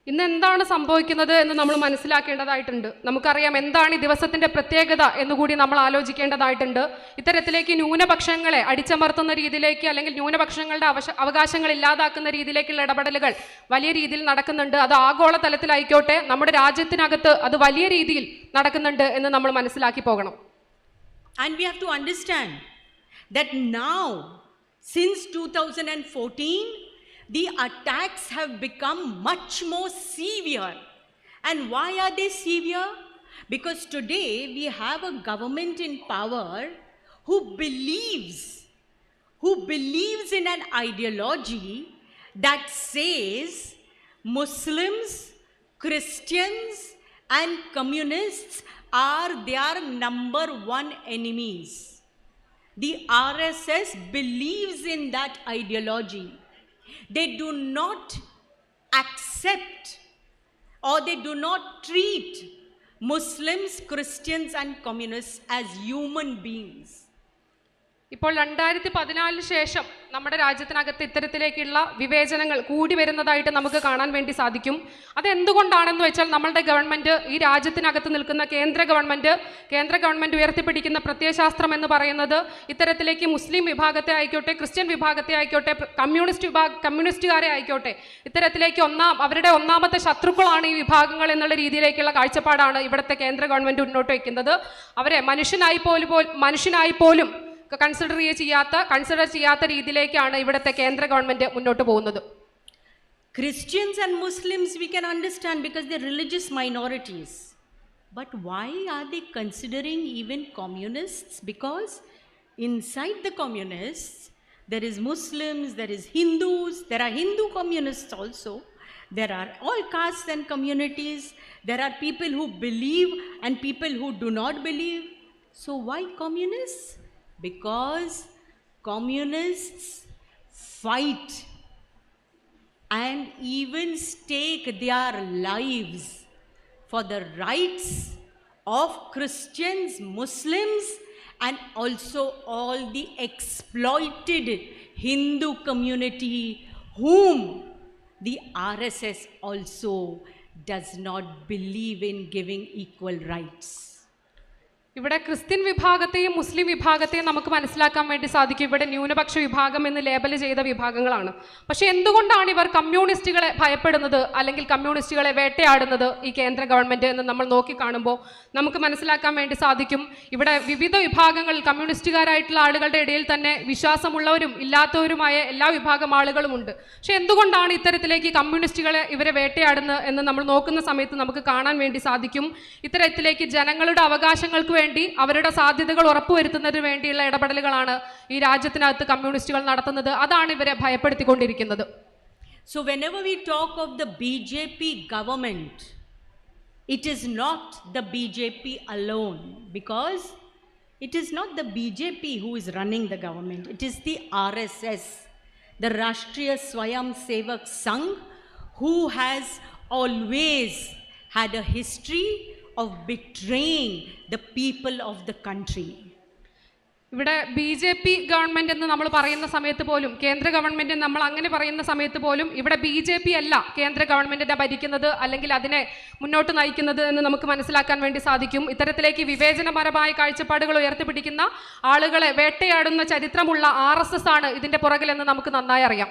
ഇന്ന് എന്താണ് സംഭവിക്കുന്നത് എന്ന് നമ്മൾ മനസ്സിലാക്കേണ്ടതായിട്ടുണ്ട്. നമുക്കറിയാം എന്താണ് ഈ ദിവസത്തിന്റെ പ്രത്യേകത എന്നുകൂടി നമ്മൾ ആലോചിക്കേണ്ടതായിട്ടുണ്ട്. ഇത്തരത്തിലേക്ക് ന്യൂനപക്ഷങ്ങളെ അടിച്ചമർത്തുന്ന രീതിയിലേക്ക് അല്ലെങ്കിൽ ന്യൂനപക്ഷങ്ങളുടെ അവകാശങ്ങൾ ഇല്ലാതാക്കുന്ന രീതിയിലേക്കുള്ള ഇടപെടലുകൾ വലിയ രീതിയിൽ നടക്കുന്നുണ്ട്. അത് ആഗോള തലത്തിലായിക്കോട്ടെ നമ്മുടെ രാജ്യത്തിനകത്ത് അത് വലിയ രീതിയിൽ നടക്കുന്നുണ്ട് എന്ന് നമ്മൾ മനസ്സിലാക്കി പോകണം. And we have to understand that now, since 2014, the attacks have become much more severe. And why are they severe? Because today we have a government in power who believes in an ideology that says Muslims, Christians, and communists are their number 1 enemies. The RSS believes in that ideology. They do not accept or they do not treat Muslims, Christians, and communists as human beings. ഇപ്പോൾ 2014 ശേഷം നമ്മുടെ രാജ്യത്തിനകത്ത് ഇത്തരത്തിലേക്കുള്ള വിവേചനങ്ങൾ കൂടി വരുന്നതായിട്ട് നമുക്ക് കാണാൻ വേണ്ടി സാധിക്കും. അതെന്തുകൊണ്ടാണെന്ന് വെച്ചാൽ നമ്മളുടെ ഗവൺമെൻറ്, ഈ രാജ്യത്തിനകത്ത് നിൽക്കുന്ന കേന്ദ്ര ഗവൺമെൻറ് ഉയർത്തിപ്പിടിക്കുന്ന പ്രത്യയശാസ്ത്രം എന്ന് പറയുന്നത് ഇത്തരത്തിലേക്ക് മുസ്ലിം വിഭാഗത്തെ ആയിക്കോട്ടെ, ക്രിസ്ത്യൻ വിഭാഗത്തെ ആയിക്കോട്ടെ, കമ്മ്യൂണിസ്റ്റുകാരെ ആയിക്കോട്ടെ, ഇത്തരത്തിലേക്ക് അവരുടെ ഒന്നാമത്തെ ശത്രുക്കളാണ് ഈ വിഭാഗങ്ങൾ എന്നുള്ള രീതിയിലേക്കുള്ള കാഴ്ചപ്പാടാണ് ഇവിടുത്തെ കേന്ദ്ര ഗവൺമെൻറ് മുന്നോട്ട് വയ്ക്കുന്നത്. അവരെ മനുഷ്യനായി പോലും കൺസിഡർ ചെയ്യാത്ത രീതിയിലേക്കാണ് ഇവിടുത്തെ കേന്ദ്ര ഗവൺമെന്റ് മുന്നോട്ട് പോകുന്നത്. Christians and Muslims we can understand because they're religious minorities. But why are they considering even communists? Because inside the communists there is Muslims, there is Hindus, there are Hindu communists also. There are all castes and communities. There are people who believe and people who do not believe. So why communists? Because communists fight and even stake their lives for the rights of Christians, Muslims, and also all the exploited Hindu community whom the RSS also does not believe in giving equal rights. ഇവിടെ Christian വിഭാഗത്തെയും മുസ്ലിം വിഭാഗത്തെയും നമുക്ക് മനസ്സിലാക്കാൻ വേണ്ടി സാധിക്കും. ഇവിടെ ന്യൂനപക്ഷ വിഭാഗം എന്ന് label ചെയ്ത വിഭാഗങ്ങളാണ്. പക്ഷെ എന്തുകൊണ്ടാണ് ഇവർ കമ്മ്യൂണിസ്റ്റുകളെ ഭയപ്പെടുന്നത് അല്ലെങ്കിൽ കമ്മ്യൂണിസ്റ്റുകളെ വേട്ടയാടുന്നത് ഈ കേന്ദ്ര ഗവൺമെൻറ് എന്ന് നമ്മൾ നോക്കിക്കാണുമ്പോൾ നമുക്ക് മനസ്സിലാക്കാൻ വേണ്ടി സാധിക്കും. ഇവിടെ വിവിധ വിഭാഗങ്ങൾ കമ്മ്യൂണിസ്റ്റുകാരായിട്ടുള്ള ആളുകളുടെ ഇടയിൽ തന്നെ വിശ്വാസമുള്ളവരും ഇല്ലാത്തവരുമായ എല്ലാ വിഭാഗം ആളുകളുമുണ്ട്. പക്ഷെ എന്തുകൊണ്ടാണ് ഇത്തരത്തിലേക്ക് കമ്മ്യൂണിസ്റ്റുകളെ ഇവരെ വേട്ടയാടുന്നത് എന്ന് നമ്മൾ നോക്കുന്ന സമയത്ത് നമുക്ക് കാണാൻ വേണ്ടി സാധിക്കും. ഇത്തരത്തിലേക്ക് ജനങ്ങളുടെ അവകാശങ്ങൾക്ക് വേണ്ടി അവരുടെ സാധ്യതകൾ ഉറപ്പുവരുത്തുന്നതിന് വേണ്ടിയുള്ള ഇടപെടലുകളാണ് ഈ രാജ്യത്തിനകത്ത് കമ്മ്യൂണിസ്റ്റുകൾ നടത്തുന്നത്. അതാണ് ഇവരെ ഭയപ്പെടുത്തിക്കൊണ്ടിരിക്കുന്നത്. So whenever we talk of the BJP government, it is not the BJP alone, because it is not the BJP who is running the government. It is the RSS, the Rashtriya Swayam Sevak Sangh, who has always had a history of betraying the people of the country. ഇവിടെ BJP government എന്ന് നമ്മൾ പറയുന്ന സമയത്ത് പോലും, കേന്ദ്ര government നമ്മൾ അങ്ങനെ പറയുന്ന സമയത്ത് പോലും ഇവിടെ BJP അല്ല കേന്ദ്ര ഗവൺമെൻറ്റിനെ ഭരിക്കുന്നത് അല്ലെങ്കിൽ അതിനെ മുന്നോട്ട് നയിക്കുന്നത് എന്ന് നമുക്ക് മനസ്സിലാക്കാൻ വേണ്ടി സാധിക്കും. ഇത്തരത്തിലേക്ക് വിവേചനപരമായ കാഴ്ചപ്പാടുകൾ ഉയർത്തിപ്പിടിക്കുന്ന ആളുകളെ വേട്ടയാടുന്ന ചരിത്രമുള്ള RSS ആണ് ഇതിൻ്റെ പുറകിലെന്ന് നമുക്ക് നന്നായി അറിയാം.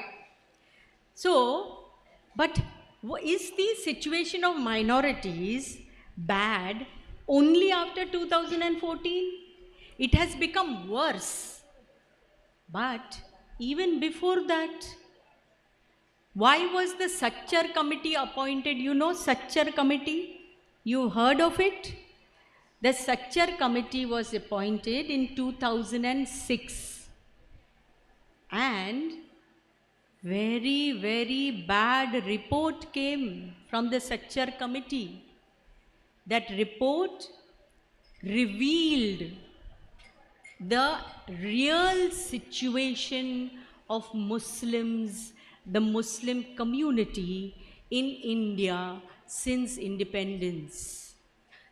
So, but is the situation of minorities bad only after 2014? It has become worse. But even before that, why was the Sachar committee appointed? You know Sachar committee? You heard of it? The Sachar committee was appointed in 2006. And very, very bad report came from the Sachar committee. That report revealed the real situation of Muslims, the Muslim community in India since independence.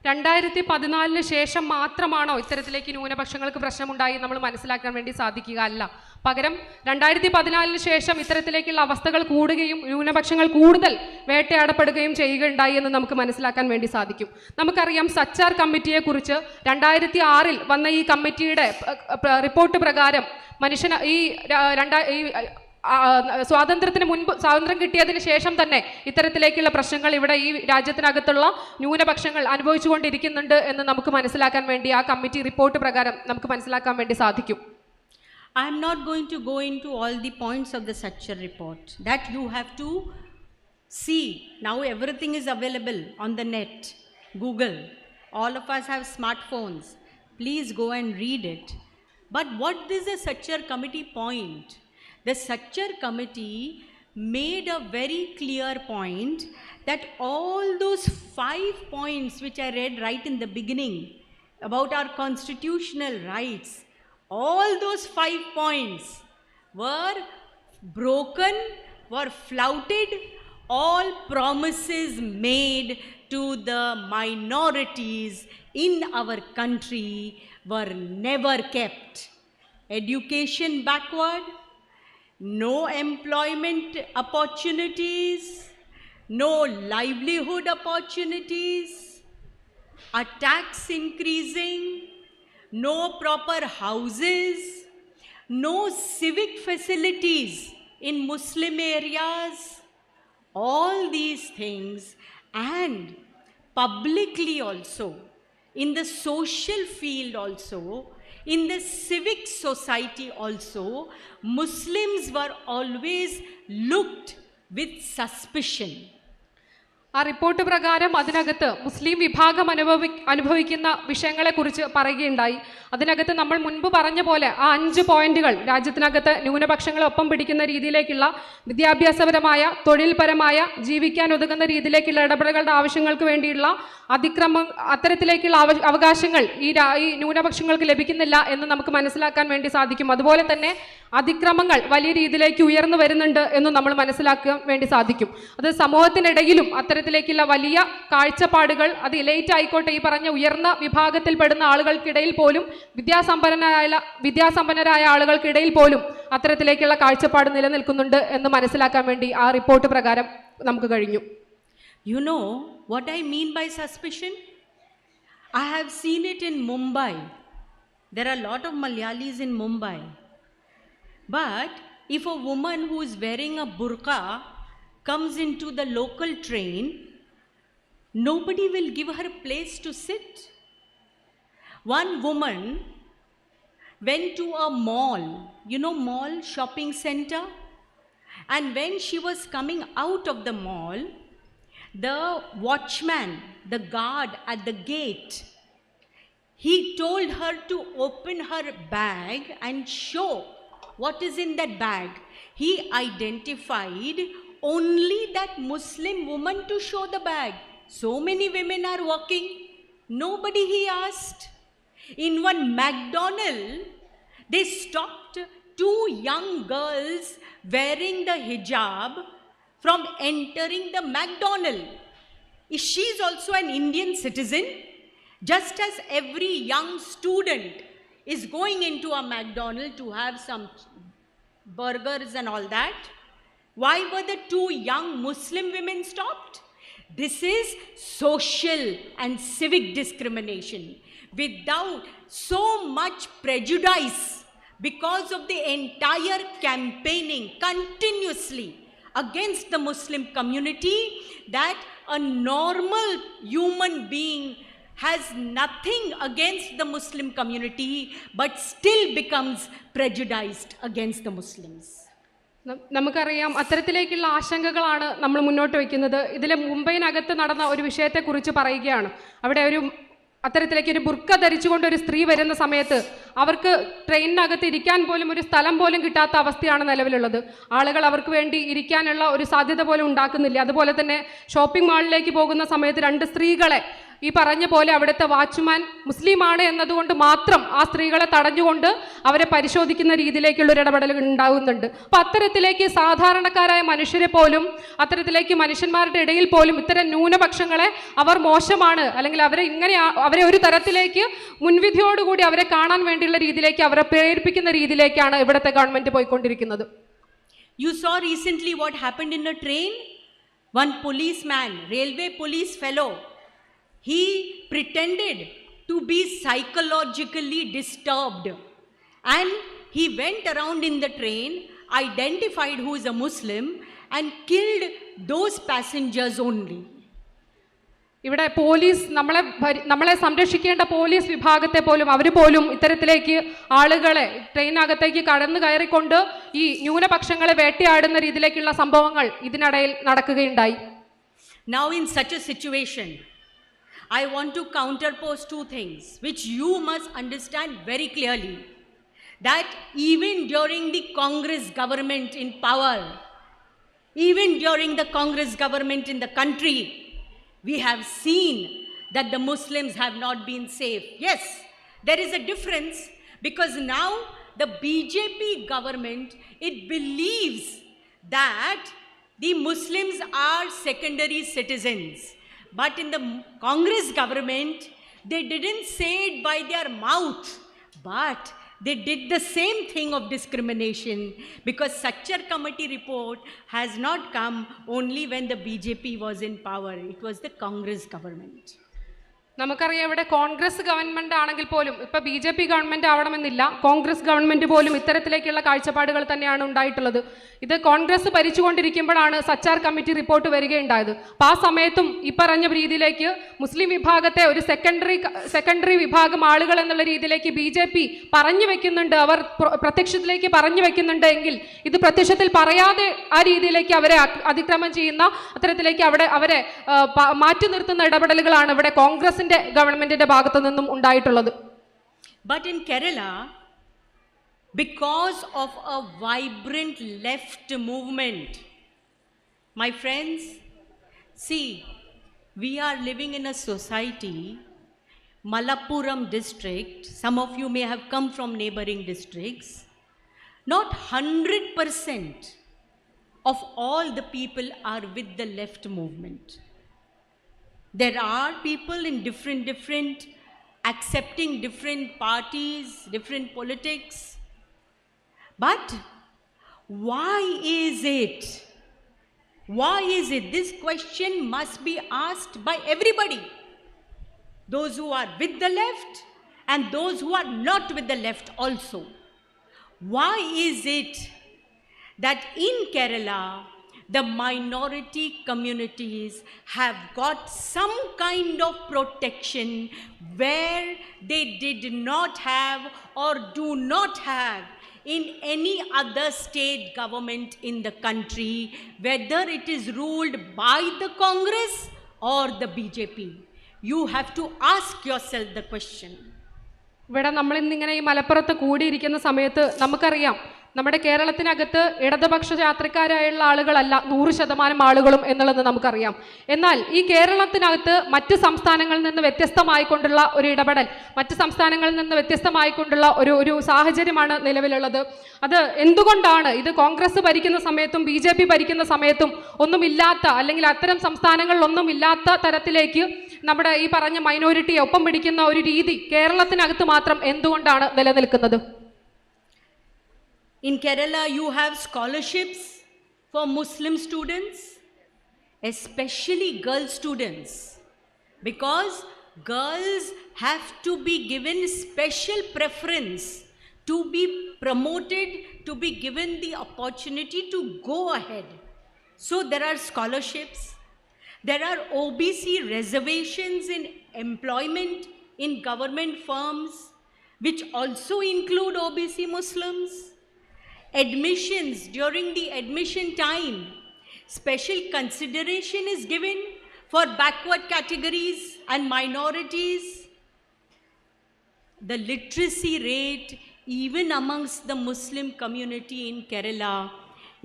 2014 ശേഷം മാത്രമാണോ ഇത്തരത്തിലേക്ക് ന്യൂനപക്ഷങ്ങൾക്ക് പ്രശ്നമുണ്ടായി നമ്മൾ മനസ്സിലാക്കാൻ വേണ്ടി സാധിക്കുക? അല്ല. പകരം 2014 ശേഷം ഇത്തരത്തിലേക്കുള്ള അവസ്ഥകൾ കൂടുകയും ന്യൂനപക്ഷങ്ങൾ കൂടുതൽ വേട്ടയാടപ്പെടുകയും ചെയ്യുകയുണ്ടായി എന്ന് നമുക്ക് മനസ്സിലാക്കാൻ വേണ്ടി സാധിക്കും. നമുക്കറിയാം സച്ചാർ കമ്മിറ്റിയെക്കുറിച്ച് 2006 വന്ന ഈ കമ്മിറ്റിയുടെ റിപ്പോർട്ട് പ്രകാരം സ്വാതന്ത്ര്യത്തിന് മുൻപ്, സ്വാതന്ത്ര്യം കിട്ടിയതിന് ശേഷം തന്നെ ഇത്തരത്തിലേക്കുള്ള പ്രശ്നങ്ങൾ ഇവിടെ ഈ രാജ്യത്തിനകത്തുള്ള ന്യൂനപക്ഷങ്ങൾ അനുഭവിച്ചുകൊണ്ടിരിക്കുന്നുണ്ട് എന്ന് നമുക്ക് മനസ്സിലാക്കാൻ വേണ്ടി ആ കമ്മിറ്റി റിപ്പോർട്ട് പ്രകാരം നമുക്ക് മനസ്സിലാക്കാൻ വേണ്ടി സാധിക്കും. I am not going to go into all the points of the Sachar report. That you have to see. Now everything is available on the net, Google. All of us have smartphones. Please go and read it. But what is the Sachar committee point? The Sachar committee made a very clear point that all those 5 points which I read right in the beginning about our constitutional rights, all those 5 points were broken, were flouted. All promises made to the minorities in our country were never kept. Education backward, no employment opportunities, no livelihood opportunities, a tax increasing, no proper houses, no civic facilities in Muslim areas, all these things, and publicly also, in the social field also, in the civic society also, Muslims were always looked with suspicion. ആ report പ്രകാരം അതിനകത്ത് മുസ്ലിം വിഭാഗം അനുഭവിക്കുന്ന വിഷയങ്ങളെക്കുറിച്ച് പറയുകയുണ്ടായി. അതിനകത്ത് നമ്മൾ മുൻപ് പറഞ്ഞ പോലെ ആ 5 പോയിന്റുകൾ രാജ്യത്തിനകത്ത് ന്യൂനപക്ഷങ്ങളെ ഒപ്പം പിടിക്കുന്ന രീതിയിലേക്കുള്ള വിദ്യാഭ്യാസപരമായ, തൊഴിൽപരമായ, ജീവിക്കാൻ ഒതുങ്ങുന്ന രീതിയിലേക്കുള്ള ഇടപെടലുകളുടെ ആവശ്യങ്ങൾക്ക് വേണ്ടിയുള്ള അത്തരത്തിലേക്കുള്ള അവകാശങ്ങൾ ഈ ന്യൂനപക്ഷങ്ങൾക്ക് ലഭിക്കുന്നില്ല എന്ന് നമുക്ക് മനസ്സിലാക്കാൻ വേണ്ടി സാധിക്കും. അതുപോലെ തന്നെ അതിക്രമങ്ങൾ വലിയ രീതിയിലേക്ക് ഉയർന്നു വരുന്നുണ്ട് എന്ന് നമ്മൾ മനസ്സിലാക്കാൻ വേണ്ടി സാധിക്കും. അത് സമൂഹത്തിനിടയിലും അത്തരത്തിലേക്കുള്ള വലിയ കാഴ്ചപ്പാടുകൾ, അത് ഇലൈറ്റ് ആയിക്കോട്ടെ, ഈ പറഞ്ഞ ഉയർന്ന വിഭാഗത്തിൽപ്പെടുന്ന ആളുകൾക്കിടയിൽ പോലും, വിദ്യാസമ്പന്നരായ ആളുകൾക്കിടയിൽ പോലും അത്തരത്തിലേക്കുള്ള കാഴ്ചപ്പാട് നിലനിൽക്കുന്നുണ്ട് എന്ന് മനസ്സിലാക്കാൻ വേണ്ടി ആ റിപ്പോർട്ട് പ്രകാരം നമുക്ക് കഴിഞ്ഞു. You know what I mean by suspicion? I have seen it in Mumbai. There are a lot of Malayalis in Mumbai. But if a woman who is wearing a burqa comes into the local train, nobody will give her a place to sit. One woman went to a mall, you know, mall shopping center, and when she was coming out of the mall, the watchman, the guard at the gate, he told her to open her bag and show what is in that bag. He identified only that Muslim woman to show the bag. So many women are walking, nobody he asked. In one McDonald's, they stopped 2 young girls wearing the hijab from entering the McDonald's. She is also an Indian citizen, just as every young student is going into a McDonald's to have some burgers and all that. Why were the 2 young Muslim women stopped? This is social and civic discrimination without so much prejudice, because of the entire campaigning continuously against the Muslim community, that a normal human being has nothing against the Muslim community but still becomes prejudiced against the Muslims. നമുക്കറിയാം, അത്തരത്തിലേക്കുള്ള ആശങ്കകളാണ് നമ്മൾ മുന്നോട്ട് വയ്ക്കുന്നത്. ഇതിൽ മുംബൈനകത്ത് നടന്ന ഒരു വിഷയത്തെക്കുറിച്ച് പറയുകയാണ്. അവിടെ അത്തരത്തിലേക്ക് ഒരു ബുർക്ക ധരിച്ചുകൊണ്ട് ഒരു സ്ത്രീ വരുന്ന സമയത്ത് അവർക്ക് ട്രെയിനിനകത്ത് ഇരിക്കാൻ പോലും ഒരു സ്ഥലം പോലും കിട്ടാത്ത അവസ്ഥയാണ് നിലവിലുള്ളത്. ആളുകൾ അവർക്ക് വേണ്ടി ഇരിക്കാനുള്ള ഒരു സാധ്യത പോലും ഉണ്ടാക്കുന്നില്ല. അതുപോലെ തന്നെ ഷോപ്പിംഗ് മാളിലേക്ക് പോകുന്ന സമയത്ത് 2 സ്ത്രീകളെ ഈ പറഞ്ഞ പോലെ അവിടുത്തെ വാച്ച്മാൻ മുസ്ലിമാണ് എന്നതുകൊണ്ട് മാത്രം ആ സ്ത്രീകളെ തടഞ്ഞുകൊണ്ട് അവരെ പരിശോധിക്കുന്ന രീതിയിലേക്കുള്ളൊരു ഇടപെടൽ ഉണ്ടാകുന്നുണ്ട്. അപ്പം അത്തരത്തിലേക്ക് സാധാരണക്കാരായ മനുഷ്യരെ പോലും, അത്തരത്തിലേക്ക് മനുഷ്യന്മാരുടെ ഇടയിൽ പോലും ഇത്തരം ന്യൂനപക്ഷങ്ങളെ അവർ മോശമാണ്, അല്ലെങ്കിൽ അവരെ ഒരു തരത്തിലേക്ക് മുൻവിധിയോടുകൂടി അവരെ കാണാൻ വേണ്ടിയുള്ള രീതിയിലേക്ക് അവരെ പ്രേരിപ്പിക്കുന്ന രീതിയിലേക്കാണ് ഇവിടുത്തെ ഗവൺമെന്റ് പോയിക്കൊണ്ടിരിക്കുന്നത്. You saw recently what happened in a train? One policeman, railway police fellow, he pretended to be psychologically disturbed, and he went around in the train, identified who is a Muslim, and killed those passengers only. ഇവിടെ police നമ്മളെ സംരക്ഷിക്കേണ്ട police വിഭാഗത്തെ പോലും അവർ പോലും ഇത്തരത്തിലേക്ക് ആളുകളെ ട്രെയിനകത്തേക്ക് കടന്നു കയറിക്കൊണ്ട് ഈ ന്യൂനപക്ഷങ്ങളെ വേട്ടയാടുന്ന രീതിയിലേക്കുള്ള സംഭവങ്ങൾ ഇതിനിടയിൽ നടക്കുകയുണ്ടായി. Now in such a situation, I want to counterpose 2 things which you must understand very clearly, that even during the Congress government in power, even during the Congress government in the country, we have seen that the Muslims have not been safe. Yes, there is a difference, because now the BJP government, it believes that the Muslims are secondary citizens. But in the Congress government, they didn't say it by their mouth, but they did the same thing of discrimination, because such a committee report has not come only when the BJP was in power. It was the Congress government. നമുക്കറിയാം, ഇവിടെ Congress government ആണെങ്കിൽ പോലും, ഇപ്പൊ BJP government ആവണമെന്നില്ല, Congress government പോലും ഇത്തരത്തിലേക്കുള്ള കാഴ്ചപ്പാടുകൾ തന്നെയാണ് ഉണ്ടായിട്ടുള്ളത്. ഇത് കോൺഗ്രസ് ഭരിച്ചുകൊണ്ടിരിക്കുമ്പോഴാണ് സച്ചാർ കമ്മിറ്റി റിപ്പോർട്ട് വരികയുണ്ടായത്. അപ്പോൾ ആ സമയത്തും ഈ പറഞ്ഞ രീതിയിലേക്ക് മുസ്ലിം വിഭാഗത്തെ ഒരു സെക്കൻഡറി വിഭാഗം ആളുകൾ എന്നുള്ള രീതിയിലേക്ക് BJP പറഞ്ഞു വെക്കുന്നുണ്ട്, അവർ പ്രത്യക്ഷത്തിലേക്ക് പറഞ്ഞു വെക്കുന്നുണ്ട് എങ്കിൽ ഇത് പ്രത്യക്ഷത്തിൽ പറയാതെ ആ രീതിയിലേക്ക് അവരെ അതിക്രമം ചെയ്യുന്ന അത്തരത്തിലേക്ക് അവരെ മാറ്റി നിർത്തുന്ന ഇടപെടലുകളാണ് ഇവിടെ കോൺഗ്രസിന്റെ ഗവൺമെന്റിന്റെ ഭാഗത്തു നിന്നും ഉണ്ടായിട്ടുള്ളത്. But in Kerala, because of a vibrant left movement, my friends, see, we are living in a society, Malappuram district, some of you may have come from neighboring districts, not 100% of all the people are with the left movement. There are people in different accepting different parties, different politics. But why is it? Why is it? This question must be asked by everybody. Those who are with the left and those who are not with the left also. Why is it that in Kerala, the minority communities have got some kind of protection where they did not have or do not have in any other state government in the country, whether it is ruled by the Congress or the BJP? You have to ask yourself the question. ഇവിടെ നമ്മളിന്നിങ്ങനെ ഈ മലപ്പുറത്ത് കൂടിയിരിക്കുന്ന സമയത്ത് നമുക്കറിയാം, നമ്മുടെ കേരളത്തിനകത്ത് ഇടതുപക്ഷ യാത്രക്കാരായുള്ള ആളുകളല്ല 100% ആളുകളും എന്നുള്ളത് നമുക്കറിയാം. എന്നാൽ ഈ കേരളത്തിനകത്ത് മറ്റ് സംസ്ഥാനങ്ങളിൽ നിന്ന് വ്യത്യസ്തമായിക്കൊണ്ടുള്ള ഒരു ഇടപെടൽ, മറ്റ് സംസ്ഥാനങ്ങളിൽ നിന്ന് വ്യത്യസ്തമായിക്കൊണ്ടുള്ള ഒരു സാഹചര്യമാണ് നിലവിലുള്ളത്. അത് എന്തുകൊണ്ടാണ്? ഇത് കോൺഗ്രസ് ഭരിക്കുന്ന സമയത്തും BJP ഭരിക്കുന്ന സമയത്തും ഒന്നുമില്ലാത്ത, അല്ലെങ്കിൽ അത്തരം സംസ്ഥാനങ്ങളിലൊന്നും ഇല്ലാത്ത തരത്തിലേക്ക് നമ്മുടെ ഈ പറഞ്ഞ മൈനോറിറ്റിയെ ഒപ്പം പിടിക്കുന്ന ഒരു രീതി കേരളത്തിനകത്ത് മാത്രം എന്തുകൊണ്ടാണ് നിലനിൽക്കുന്നത്? In Kerala, you have scholarships for Muslim students, especially girl students, because girls have to be given special preference to be promoted, to be given the opportunity to go ahead. So there are scholarships. There are OBC reservations in employment in government firms, which also include OBC Muslims. Admissions, during the admission time, special consideration is given for backward categories and minorities. The literacy rate, even amongst the Muslim community in Kerala,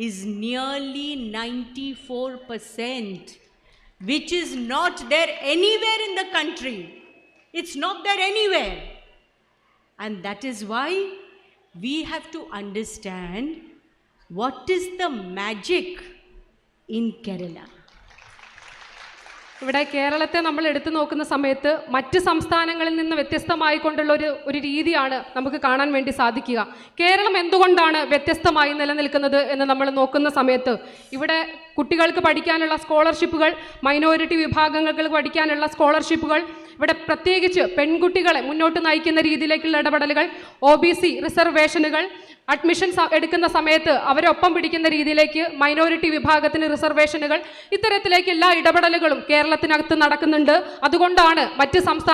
is nearly 94%, which is not there anywhere in the country. It's not there anywhere. And that is why we have to understand what is the magic in Kerala. ഇവിടെ കേരളത്തെ നമ്മൾ എടുത്തു നോക്കുന്ന സമയത്ത് മറ്റ് സംസ്ഥാനങ്ങളിൽ നിന്ന് വ്യത്യസ്തമായിക്കൊണ്ടുള്ള ഒരു രീതിയാണ് നമുക്ക് കാണാൻ വേണ്ടി സാധിക്കുക. കേരളം എന്തുകൊണ്ടാണ് വ്യത്യസ്തമായി നിലനിൽക്കുന്നത് എന്ന് നമ്മൾ നോക്കുന്ന സമയത്ത് ഇവിടെ കുട്ടികൾക്ക് പഠിക്കാനുള്ള സ്കോളർഷിപ്പുകൾ, മൈനോറിറ്റി വിഭാഗങ്ങൾക്ക് പഠിക്കാനുള്ള സ്കോളർഷിപ്പുകൾ, ഇവിടെ പ്രത്യേകിച്ച് പെൺകുട്ടികളെ മുന്നോട്ട് നയിക്കുന്ന രീതിയിലേക്കുള്ള ഇടപെടലുകൾ, OBC റിസർവേഷനുകൾ, അഡ്മിഷൻ എടുക്കുന്ന സമയത്ത് അവരൊപ്പം പിടിക്കുന്ന രീതിയിലേക്ക് മൈനോറിറ്റി വിഭാഗത്തിന് റിസർവേഷനുകൾ, ഇത്തരത്തിലേക്ക് എല്ലാ ഇടപെടലുകളും കേരളത്തിനകത്ത് നടക്കുന്നുണ്ട്. അതുകൊണ്ടാണ് മറ്റ് സംസ്ഥാന